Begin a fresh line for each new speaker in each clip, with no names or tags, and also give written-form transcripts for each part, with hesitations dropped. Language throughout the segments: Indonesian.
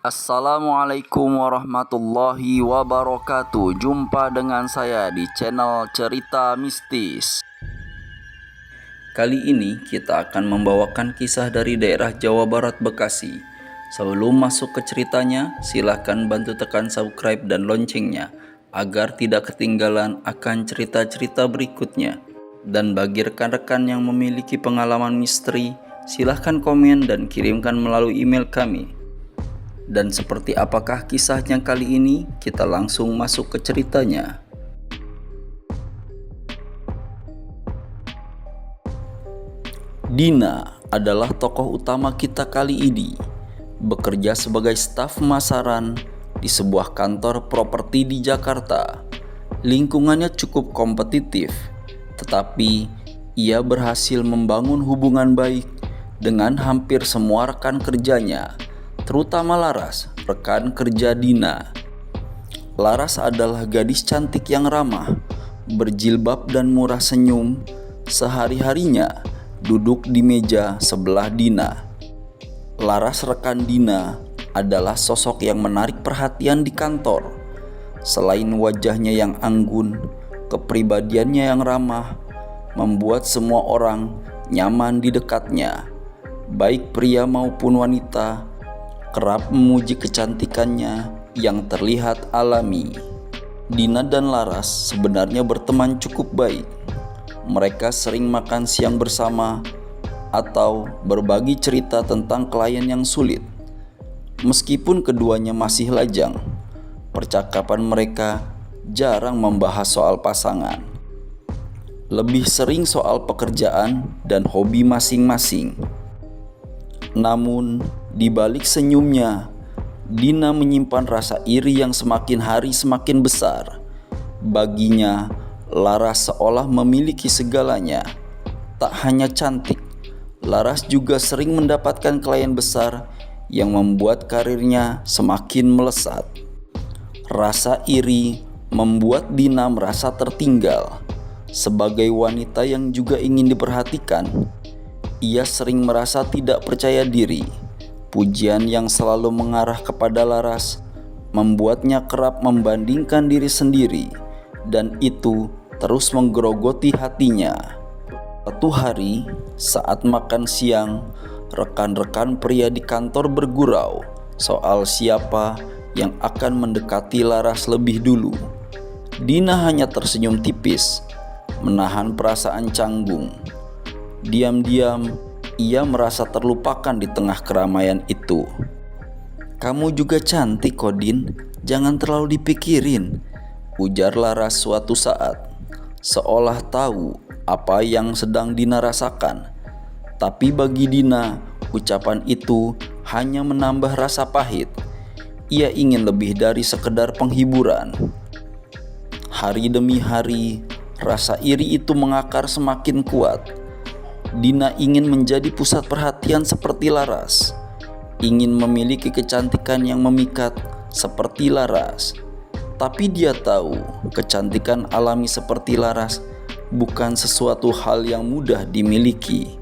Assalamualaikum warahmatullahi wabarakatuh. Jumpa dengan saya di channel Cerita Mistis. Kali ini kita akan membawakan kisah dari daerah Jawa Barat, Bekasi. Sebelum masuk ke ceritanya, silahkan bantu tekan subscribe dan loncengnya agar tidak ketinggalan akan cerita-cerita berikutnya. Dan bagi rekan-rekan yang memiliki pengalaman misteri, silahkan komen dan kirimkan melalui email kami. Dan seperti apakah kisahnya kali ini? Kita langsung masuk ke ceritanya. Dina adalah tokoh utama kita kali ini. Bekerja sebagai staf pemasaran di sebuah kantor properti di Jakarta. Lingkungannya cukup kompetitif, tetapi ia berhasil membangun hubungan baik dengan hampir semua rekan kerjanya, terutama Laras, rekan kerja Dina. Laras adalah gadis cantik yang ramah, berjilbab dan murah senyum. Sehari-harinya duduk di meja sebelah Dina. Laras, rekan Dina, adalah sosok yang menarik perhatian di kantor. Selain wajahnya yang anggun, kepribadiannya yang ramah membuat semua orang nyaman di dekatnya. Baik pria maupun wanita kerap memuji kecantikannya yang terlihat alami. Dina dan Laras sebenarnya berteman cukup baik. Mereka sering makan siang bersama atau berbagi cerita tentang klien yang sulit. Meskipun keduanya masih lajang, percakapan mereka jarang membahas soal pasangan. Lebih sering soal pekerjaan dan hobi masing-masing. Namun, di balik senyumnya, Dina menyimpan rasa iri yang semakin hari semakin besar. Baginya, Laras seolah memiliki segalanya. Tak hanya cantik, Laras juga sering mendapatkan klien besar yang membuat karirnya semakin melesat. Rasa iri membuat Dina merasa tertinggal. Sebagai wanita yang juga ingin diperhatikan, ia sering merasa tidak percaya diri. Pujian yang selalu mengarah kepada Laras membuatnya kerap membandingkan diri sendiri, dan itu terus menggerogoti hatinya. Suatu hari, saat makan siang, rekan-rekan pria di kantor bergurau soal siapa yang akan mendekati Laras lebih dulu. Dina hanya tersenyum tipis, menahan perasaan canggung. Diam-diam, ia merasa terlupakan di tengah keramaian itu. "Kamu juga cantik, Kodin. Jangan terlalu dipikirin," ujar Laras suatu saat, seolah tahu apa yang sedang Dina rasakan. Tapi bagi Dina, ucapan itu hanya menambah rasa pahit. Ia ingin lebih dari sekedar penghiburan. Hari demi hari, rasa iri itu mengakar semakin kuat. Dina ingin menjadi pusat perhatian seperti Laras, ingin memiliki kecantikan yang memikat seperti Laras. Tapi dia tahu kecantikan alami seperti Laras bukan sesuatu hal yang mudah dimiliki.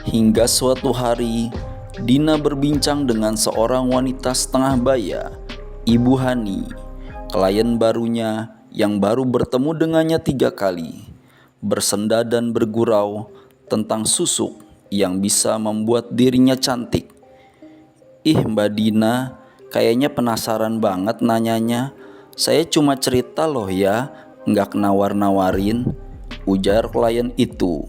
Hingga suatu hari, Dina berbincang dengan seorang wanita setengah baya, Ibu Hani, klien barunya yang baru bertemu dengannya 3 kali, bersenda dan bergurau tentang susuk yang bisa membuat dirinya cantik. "Ih, Mbak Dina, kayaknya penasaran banget nanyanya. Saya cuma cerita loh ya, nggak nawar-nawarin," ujar klien itu.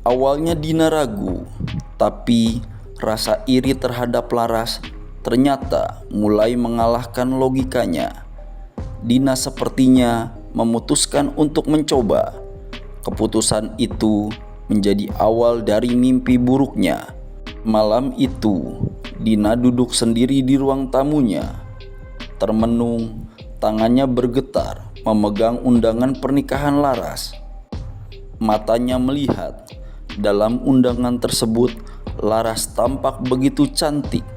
Awalnya Dina ragu, tapi rasa iri terhadap Laras ternyata mulai mengalahkan logikanya. Dina sepertinya memutuskan untuk mencoba. Keputusan itu menjadi awal dari mimpi buruknya. Malam itu, Dina duduk sendiri di ruang tamunya. Termenung, tangannya bergetar memegang undangan pernikahan Laras. Matanya melihat. Dalam undangan tersebut, Laras tampak begitu cantik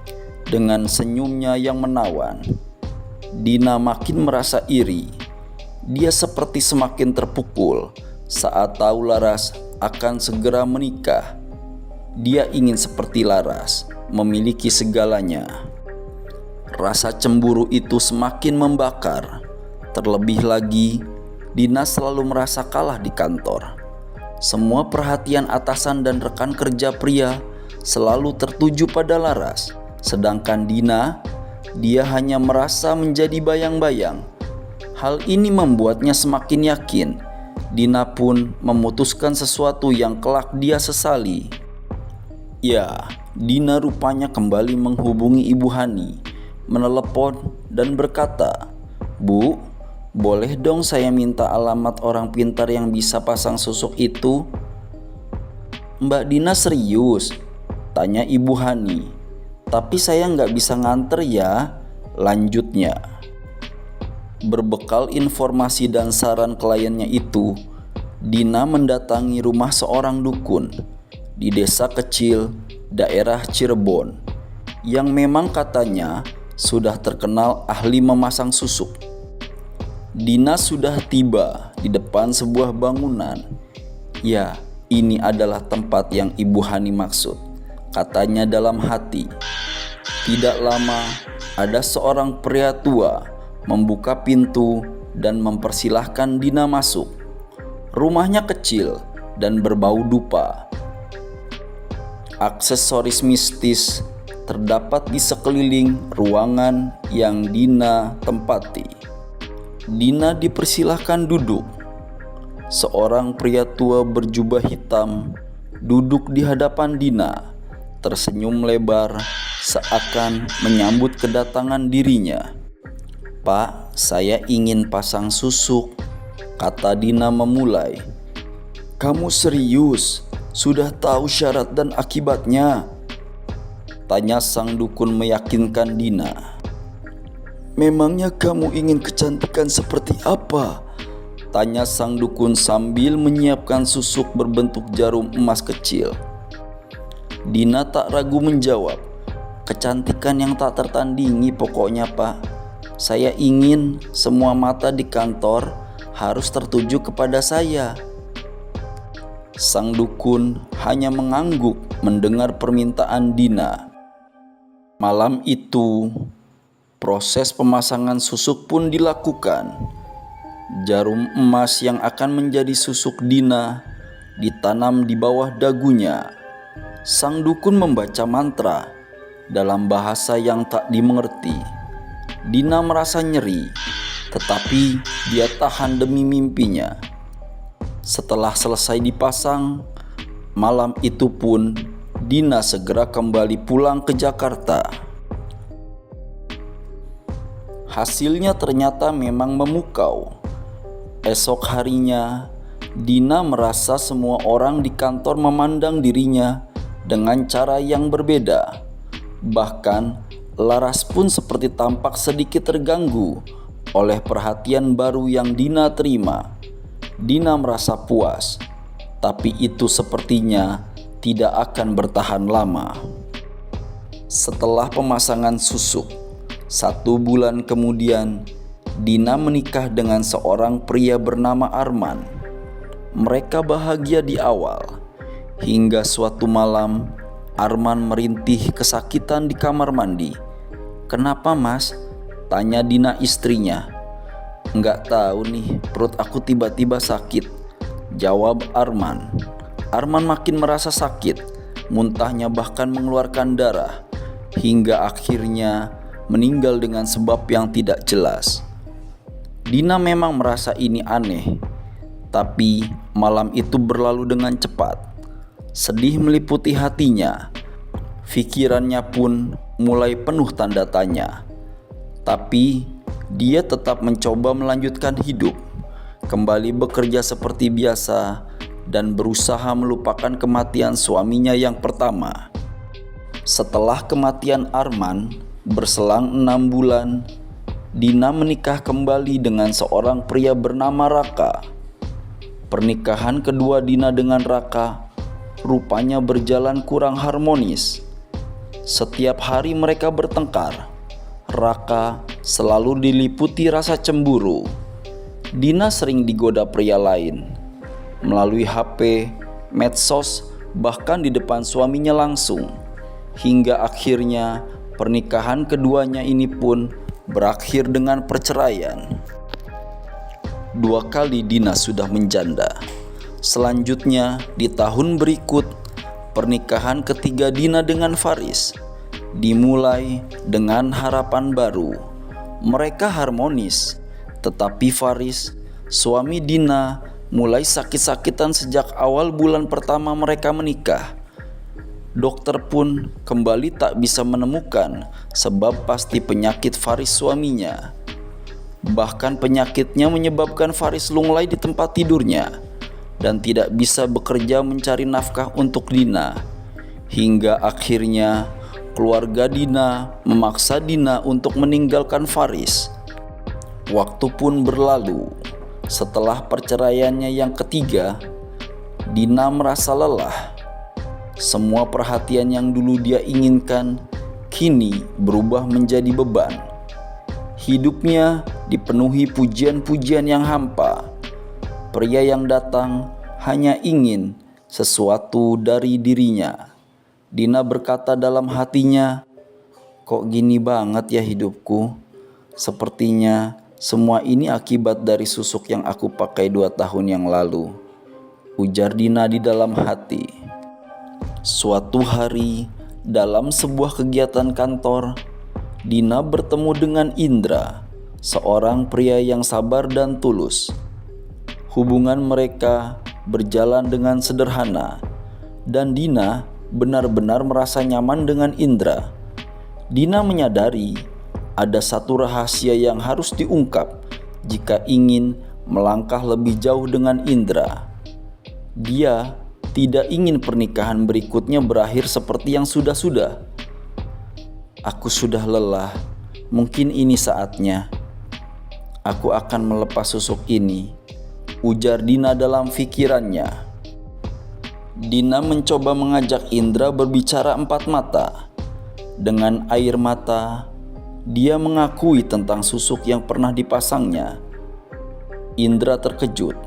dengan senyumnya yang menawan. Dina makin merasa iri. Dia seperti semakin terpukul saat tahu Laras akan segera menikah. Dia ingin seperti Laras, memiliki segalanya. Rasa cemburu itu semakin membakar. Terlebih lagi, Dina selalu merasa kalah di kantor. Semua perhatian atasan dan rekan kerja pria selalu tertuju pada Laras. Sedangkan Dina, dia hanya merasa menjadi bayang-bayang. Hal ini membuatnya semakin yakin. Dina pun memutuskan sesuatu yang kelak dia sesali. Ya, Dina rupanya kembali menghubungi Ibu Hani, menelepon dan berkata, "Bu, boleh dong saya minta alamat orang pintar yang bisa pasang susuk itu?" "Mbak Dina serius?" tanya Ibu Hani. "Tapi saya nggak bisa nganter ya," lanjutnya. Berbekal informasi dan saran kliennya itu, Dina mendatangi rumah seorang dukun di desa kecil daerah Cirebon yang memang katanya sudah terkenal ahli memasang susuk. Dina sudah tiba di depan sebuah bangunan. Ya, ini adalah tempat yang Ibu Hani maksud, katanya dalam hati. Tidak lama, ada seorang pria tua membuka pintu dan mempersilahkan Dina masuk. Rumahnya kecil dan berbau dupa. Aksesoris mistis terdapat di sekeliling ruangan yang Dina tempati. Dina dipersilahkan duduk. Seorang pria tua berjubah hitam duduk di hadapan Dina, tersenyum lebar seakan menyambut kedatangan dirinya. "Pak, saya ingin pasang susuk," kata Dina memulai. "Kamu serius? Sudah tahu syarat dan akibatnya?" tanya sang dukun meyakinkan Dina. "Memangnya kamu ingin kecantikan seperti apa?" tanya sang dukun sambil menyiapkan susuk berbentuk jarum emas kecil. Dina tak ragu menjawab, "Kecantikan yang tak tertandingi pokoknya, Pak. Saya ingin semua mata di kantor harus tertuju kepada saya." Sang dukun hanya mengangguk mendengar permintaan Dina. Malam itu, proses pemasangan susuk pun dilakukan. Jarum emas yang akan menjadi susuk Dina ditanam di bawah dagunya. Sang dukun membaca mantra dalam bahasa yang tak dimengerti. Dina merasa nyeri, tetapi dia tahan demi mimpinya. Setelah selesai dipasang, malam itu pun Dina segera kembali pulang ke Jakarta. Hasilnya ternyata memang memukau. Esok harinya, Dina merasa semua orang di kantor memandang dirinya dengan cara yang berbeda. Bahkan, Laras pun seperti tampak sedikit terganggu oleh perhatian baru yang Dina terima. Dina merasa puas, tapi itu sepertinya tidak akan bertahan lama. Setelah pemasangan susuk, 1 bulan kemudian, Dina menikah dengan seorang pria bernama Arman. Mereka bahagia di awal, hingga suatu malam Arman merintih kesakitan di kamar mandi. "Kenapa, Mas?" tanya Dina istrinya. "Nggak tahu nih, perut aku tiba-tiba sakit," jawab Arman. Arman makin merasa sakit, muntahnya bahkan mengeluarkan darah, hingga akhirnya meninggal dengan sebab yang tidak jelas. Dina memang merasa ini aneh, tapi malam itu berlalu dengan cepat. Sedih meliputi hatinya. Pikirannya pun mulai penuh tanda tanya. Tapi dia tetap mencoba melanjutkan hidup, kembali bekerja seperti biasa, dan berusaha melupakan kematian suaminya yang pertama. Setelah kematian Arman, berselang 6 bulan, Dina menikah kembali dengan seorang pria bernama Raka. Pernikahan kedua Dina dengan Raka rupanya berjalan kurang harmonis. Setiap hari mereka bertengkar. Raka selalu diliputi rasa cemburu. Dina sering digoda pria lain melalui HP, medsos, bahkan di depan suaminya langsung. Hingga akhirnya Pernikahan keduanya ini pun berakhir dengan perceraian. 2 kali Dina sudah menjanda. Selanjutnya di tahun berikut, pernikahan ketiga Dina dengan Faris dimulai dengan harapan baru. Mereka harmonis, tetapi Faris, suami Dina, mulai sakit-sakitan sejak awal bulan pertama mereka menikah. Dokter pun kembali tak bisa menemukan sebab pasti penyakit Faris suaminya. Bahkan penyakitnya menyebabkan Faris lunglai di tempat tidurnya dan tidak bisa bekerja mencari nafkah untuk Dina. Hingga akhirnya keluarga Dina memaksa Dina untuk meninggalkan Faris. Waktu pun berlalu. Setelah perceraiannya yang ketiga, Dina merasa lelah. Semua perhatian yang dulu dia inginkan kini berubah menjadi beban. Hidupnya dipenuhi pujian-pujian yang hampa. Pria yang datang hanya ingin sesuatu dari dirinya. Dina berkata dalam hatinya, "Kok gini banget ya hidupku? Sepertinya semua ini akibat dari susuk yang aku pakai 2 tahun yang lalu," ujar Dina di dalam hati. Suatu hari, dalam sebuah kegiatan kantor, Dina bertemu dengan Indra, seorang pria yang sabar dan tulus. Hubungan mereka berjalan dengan sederhana, dan Dina benar-benar merasa nyaman dengan Indra. Dina menyadari ada satu rahasia yang harus diungkap jika ingin melangkah lebih jauh dengan Indra. Dia tidak ingin pernikahan berikutnya berakhir seperti yang sudah-sudah. "Aku sudah lelah, mungkin ini saatnya. Aku akan melepas susuk ini," ujar Dina dalam pikirannya. Dina mencoba mengajak Indra berbicara empat mata. Dengan air mata, dia mengakui tentang susuk yang pernah dipasangnya. Indra terkejut,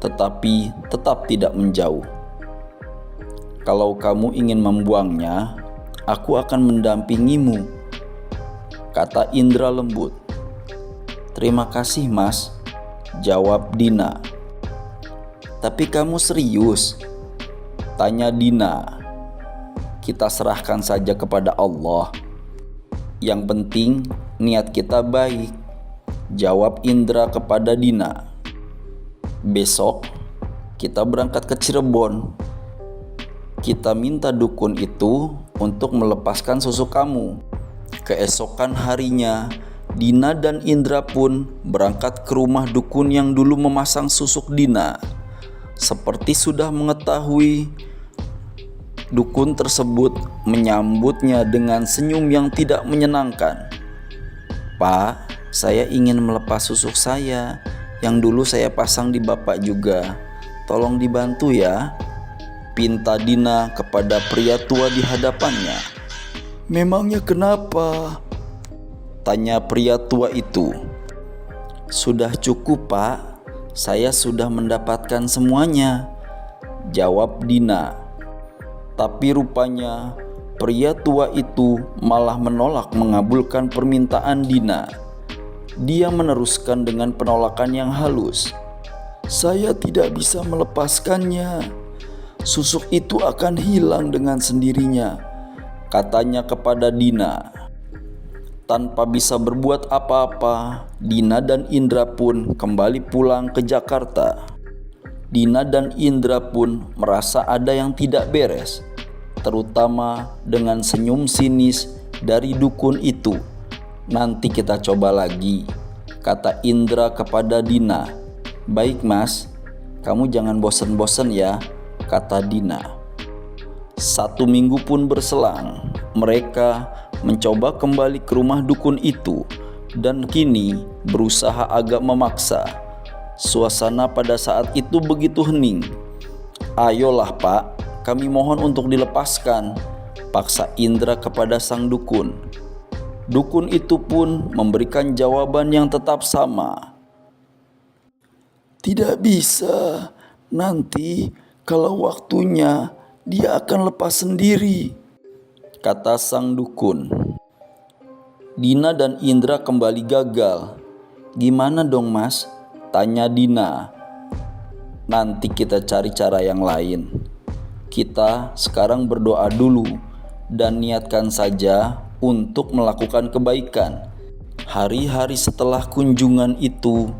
tetapi tetap tidak menjauh. "Kalau kamu ingin membuangnya, aku akan mendampingimu," kata Indra lembut. "Terima kasih Mas," jawab Dina. "Tapi kamu serius?" tanya Dina. "Kita serahkan saja kepada Allah. Yang penting niat kita baik," jawab Indra kepada Dina. "Besok kita berangkat ke Cirebon. Kita minta dukun itu untuk melepaskan susuk kamu." Keesokan harinya, Dina dan Indra pun berangkat ke rumah dukun yang dulu memasang susuk Dina. Seperti sudah mengetahui, dukun tersebut menyambutnya dengan senyum yang tidak menyenangkan. "Pak, saya ingin melepas susuk saya yang dulu saya pasang di Bapak juga. Tolong dibantu ya," pinta Dina kepada pria tua di hadapannya. "Memangnya kenapa?" tanya pria tua itu. "Sudah cukup Pak, saya sudah mendapatkan semuanya," jawab Dina. Tapi rupanya pria tua itu malah menolak mengabulkan permintaan Dina. Dia meneruskan dengan penolakan yang halus. "Saya tidak bisa melepaskannya. Susuk itu akan hilang dengan sendirinya," katanya kepada Dina. Tanpa bisa berbuat apa-apa, Dina dan Indra pun kembali pulang ke Jakarta. Dina dan Indra pun merasa ada yang tidak beres, terutama dengan senyum sinis dari dukun itu. "Nanti kita coba lagi," kata Indra kepada Dina. "Baik Mas, kamu jangan bosan-bosan ya," kata Dina. 1 minggu pun berselang. Mereka mencoba kembali ke rumah dukun itu dan kini berusaha agak memaksa. Suasana pada saat itu begitu hening. "Ayolah Pak, kami mohon untuk dilepaskan," paksa Indra kepada sang dukun. Dukun itu pun memberikan jawaban yang tetap sama. "Tidak bisa, nanti kalau waktunya dia akan lepas sendiri," kata sang dukun. Dina dan Indra kembali gagal. "Gimana dong Mas?" tanya Dina. "Nanti kita cari cara yang lain. Kita sekarang berdoa dulu dan niatkan saja untuk melakukan kebaikan." Hari-hari setelah kunjungan itu,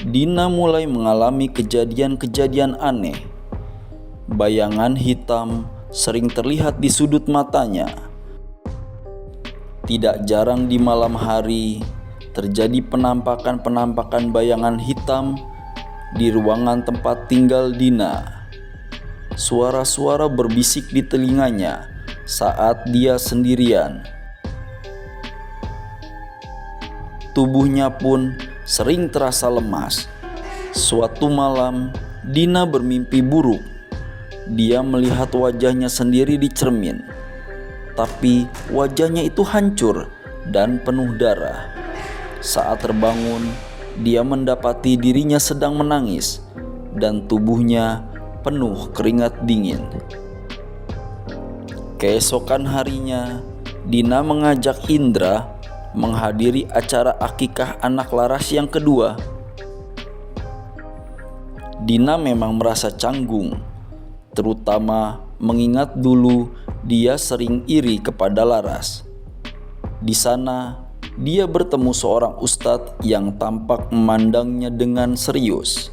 Dina mulai mengalami kejadian-kejadian aneh. Bayangan hitam sering terlihat di sudut matanya. Tidak jarang di malam hari terjadi penampakan-penampakan bayangan hitam di ruangan tempat tinggal Dina. Suara-suara berbisik di telinganya saat dia sendirian. Tubuhnya pun sering terasa lemas. Suatu malam, Dina bermimpi buruk. Dia melihat wajahnya sendiri di cermin, tapi wajahnya itu hancur dan penuh darah. Saat terbangun, dia mendapati dirinya sedang menangis dan tubuhnya penuh keringat dingin. Keesokan harinya, Dina mengajak Indra menghadiri acara akikah anak Laras yang kedua. Dina memang merasa canggung, terutama mengingat dulu dia sering iri kepada Laras. Di sana, dia bertemu seorang ustadz yang tampak memandangnya dengan serius.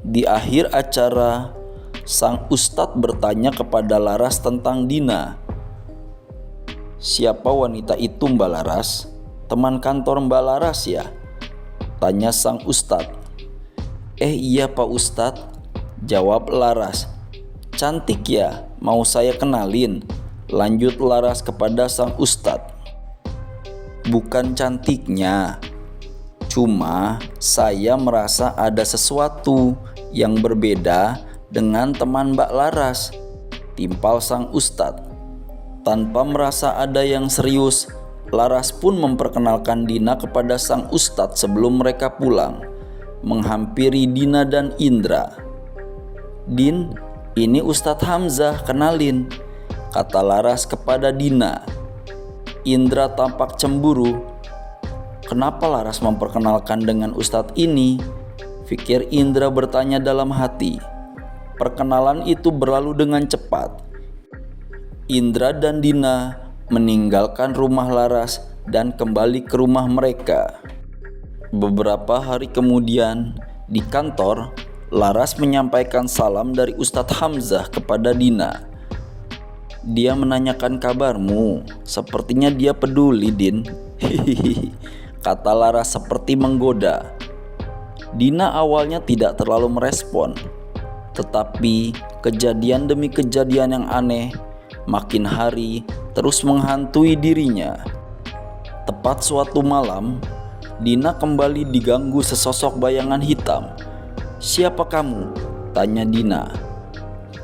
Di akhir acara, sang ustadz bertanya kepada Laras tentang Dina. "Siapa wanita itu Mbak Laras? Teman kantor Mbak Laras ya?" tanya sang ustadz. Iya Pak Ustadz," jawab Laras. "Cantik ya, mau saya kenalin," lanjut Laras kepada sang ustadz. "Bukan cantiknya, cuma saya merasa ada sesuatu yang berbeda dengan teman Mbak Laras," timpal sang ustadz. Tanpa merasa ada yang serius, Laras pun memperkenalkan Dina kepada sang ustadz sebelum mereka pulang, menghampiri Dina dan Indra. "Din, ini Ustadz Hamzah, kenalin," kata Laras kepada Dina. Indra tampak cemburu. "Kenapa Laras memperkenalkan dengan Ustadz ini?" pikir Indra bertanya dalam hati. Perkenalan itu berlalu dengan cepat. Indra dan Dina meninggalkan rumah Laras dan kembali ke rumah mereka. Beberapa hari kemudian, di kantor, Laras menyampaikan salam dari Ustadz Hamzah kepada Dina. "Dia menanyakan kabarmu, sepertinya dia peduli, Din," hihihi, kata Laras seperti menggoda. Dina awalnya tidak terlalu merespon, tetapi kejadian demi kejadian yang aneh makin hari terus menghantui dirinya. Tepat suatu malam, Dina kembali diganggu sesosok bayangan hitam. "Siapa kamu?" tanya Dina.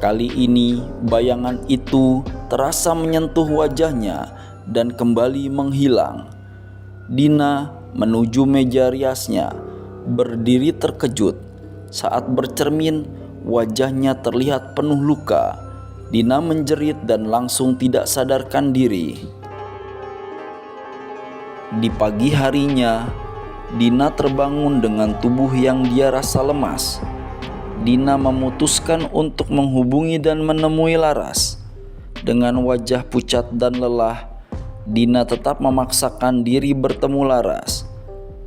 Kali ini bayangan itu terasa menyentuh wajahnya dan kembali menghilang. Dina menuju meja riasnya, berdiri terkejut. Saat bercermin, wajahnya terlihat penuh luka. Dina menjerit dan langsung tidak sadarkan diri. Di pagi harinya, Dina terbangun dengan tubuh yang dia rasa lemas. Dina memutuskan untuk menghubungi dan menemui Laras. Dengan wajah pucat dan lelah, Dina tetap memaksakan diri bertemu Laras.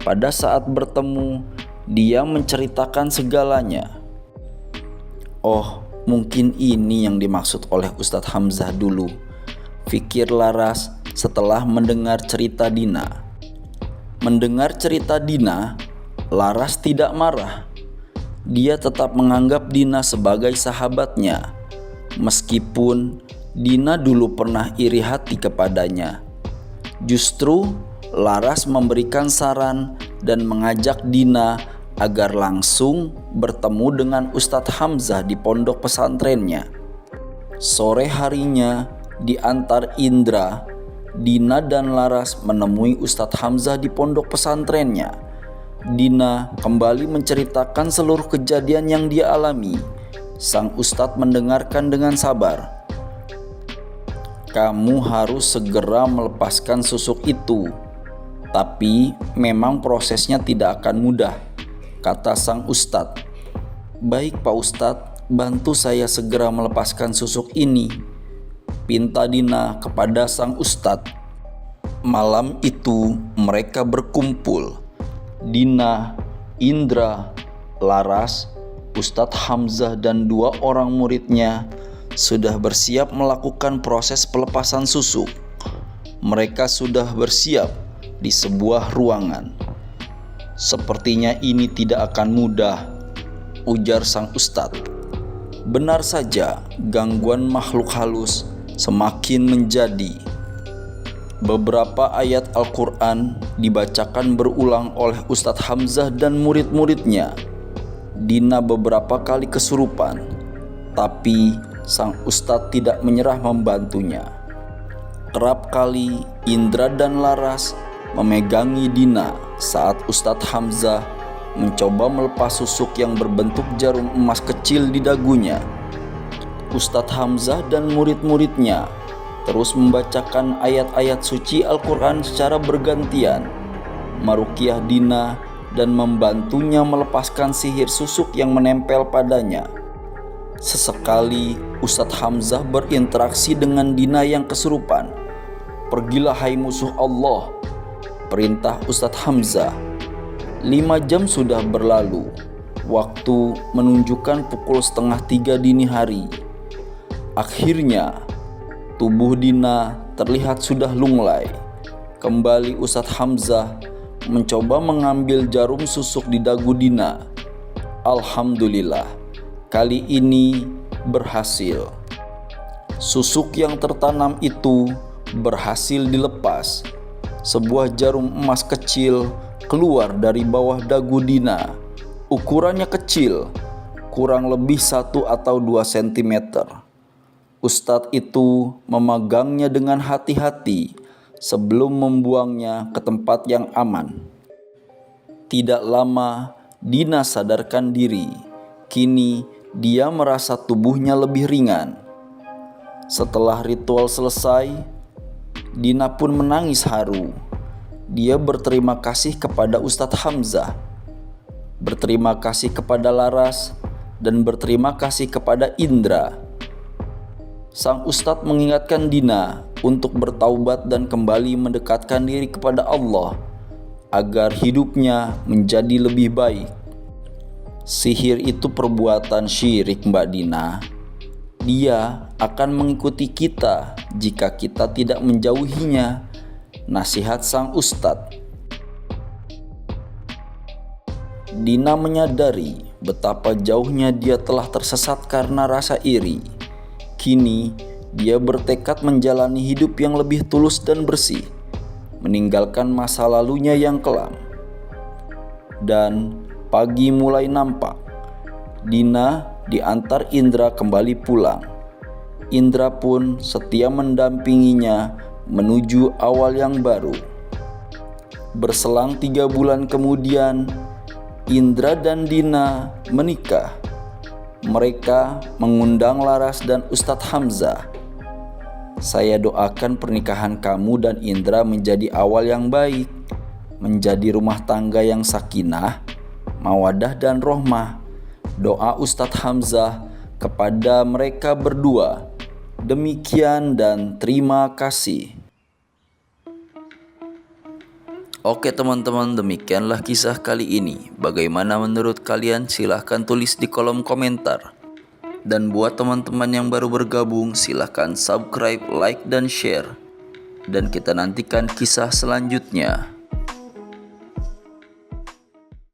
Pada saat bertemu, dia menceritakan segalanya. "Oh, mungkin ini yang dimaksud oleh Ustadz Hamzah dulu," pikir Laras setelah mendengar cerita Dina. Mendengar cerita Dina, Laras tidak marah. Dia tetap menganggap Dina sebagai sahabatnya, meskipun Dina dulu pernah iri hati kepadanya. Justru Laras memberikan saran dan mengajak Dina agar langsung bertemu dengan Ustadz Hamzah di pondok pesantrennya. Sore harinya, di antar Indra, Dina dan Laras menemui Ustadz Hamzah di pondok pesantrennya. Dina kembali menceritakan seluruh kejadian yang dia alami. Sang ustadz mendengarkan dengan sabar. Kamu harus segera melepaskan susuk itu. Tapi memang prosesnya tidak akan mudah, kata sang ustadz. Baik Pak Ustadz, bantu saya segera melepaskan susuk ini, pinta Dina kepada sang ustadz. Malam itu mereka berkumpul. Dina, Indra, Laras, Ustadz Hamzah dan 2 orang muridnya sudah bersiap melakukan proses pelepasan susuk. Mereka sudah bersiap di sebuah ruangan. Sepertinya ini tidak akan mudah, ujar sang ustadz. Benar saja, gangguan makhluk halus semakin menjadi. Beberapa ayat Al-Quran dibacakan berulang oleh Ustadz Hamzah dan murid-muridnya. Dina beberapa kali kesurupan, tapi sang ustadz tidak menyerah membantunya. Kerap kali Indra dan Laras memegangi Dina saat Ustadz Hamzah mencoba melepas susuk yang berbentuk jarum emas kecil di dagunya. Ustadz Hamzah dan murid-muridnya terus membacakan ayat-ayat suci Al-Quran secara bergantian, meruqyah Dina dan membantunya melepaskan sihir susuk yang menempel padanya. Sesekali Ustadz Hamzah berinteraksi dengan Dina yang kesurupan. Pergilah hai musuh Allah, perintah Ustadz Hamzah. 5 jam sudah berlalu. Waktu menunjukkan pukul 2:30 dini hari. Akhirnya tubuh Dina terlihat sudah lunglai. Kembali Ustadz Hamzah mencoba mengambil jarum susuk di dagu Dina. Alhamdulillah, kali ini berhasil. Susuk yang tertanam itu berhasil dilepas. Sebuah jarum emas kecil keluar dari bawah dagu Dina. Ukurannya kecil, kurang lebih 1 atau 2 cm. Ustadz itu memegangnya dengan hati-hati sebelum membuangnya ke tempat yang aman. Tidak lama Dina sadarkan diri. Kini dia merasa tubuhnya lebih ringan. Setelah ritual selesai, Dina pun menangis haru. Dia berterima kasih kepada Ustadz Hamzah, berterima kasih kepada Laras, dan berterima kasih kepada Indra. Sang ustadz mengingatkan Dina untuk bertaubat dan kembali mendekatkan diri kepada Allah agar hidupnya menjadi lebih baik. Sihir itu perbuatan syirik, Mbak Dina. Dia akan mengikuti kita jika kita tidak menjauhinya, nasihat sang ustadz. Dina menyadari betapa jauhnya dia telah tersesat karena rasa iri. Kini dia bertekad menjalani hidup yang lebih tulus dan bersih, meninggalkan masa lalunya yang kelam. Dan pagi mulai nampak. Dina diantar Indra kembali pulang. Indra pun setia mendampinginya menuju awal yang baru. Berselang 3 bulan kemudian, Indra dan Dina menikah. Mereka mengundang Laras dan Ustadz Hamzah. Saya doakan pernikahan kamu dan Indra menjadi awal yang baik, menjadi rumah tangga yang sakinah, mawadah dan rohmah. Doa Ustadz Hamzah kepada mereka berdua. Demikian dan terima kasih. Oke teman-teman, demikianlah kisah kali ini. Bagaimana menurut kalian? Silahkan tulis di kolom komentar. Dan buat teman-teman yang baru bergabung, silahkan subscribe, like, dan share. Dan kita nantikan kisah selanjutnya.